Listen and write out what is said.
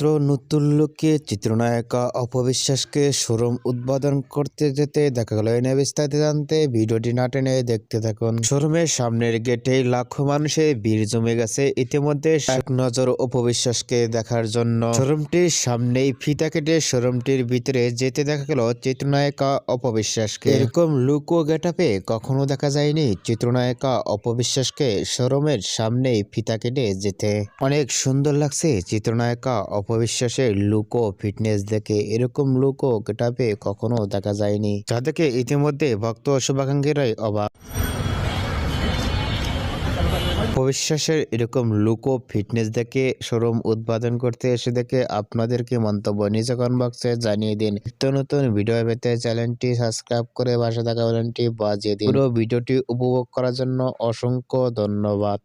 মাত্র নতুন লুকে চিত্রনায়িকা অপবিশ্বাসকে শোরুম উদ্বোধন করতে যেতে দেখা গেল। এনে বিস্তারিত জানতে ভিডিওটি না টেনে দেখতে থাকুন। শোরুমের সামনের গেটে লাখো মানুষের ভিড় জমে গেছে ইতিমধ্যে এক নজর অপবিশ্বাসকে দেখার জন্য। শোরুমটির সামনেই ফিতা কেটে শোরুমটির ভিতরে যেতে দেখা গেল চিত্রনায়িকা অপবিশ্বাসকে। এরকম লুক ও গেটআপে কখনো দেখা যায়নি চিত্রনায়িকা অপবিশ্বাসকে শোরুমের সামনেই ফিতা কেটে যেতে। অনেক সুন্দর লাগছে চিত্রনায়িকা অপবিশ্বাসের লুক ও ফিটনেস দেখে। এরকম লুক ও গেটআপে কখনো দেখা যায়নি, যা দেখে ইতিমধ্যে ভক্ত ও শুভাকাঙ্ক্ষীরাই অবাক। অপবিশ্বাসের এরকম লুক ও ফিটনেস দেখে শোরুম উদ্বোধন করতে এসে দেখে আপনাদের কি মন্তব্য নিচে কমেন্ট বক্সে জানিয়ে দিন। নিত্য নতুন ভিডিও পেতে চ্যানেলটি সাবস্ক্রাইব করে পাশে থাকা বাটনটি বাজিয়ে দিন। পুরো ভিডিওটি উপভোগ করার জন্য অসংখ্য ধন্যবাদ।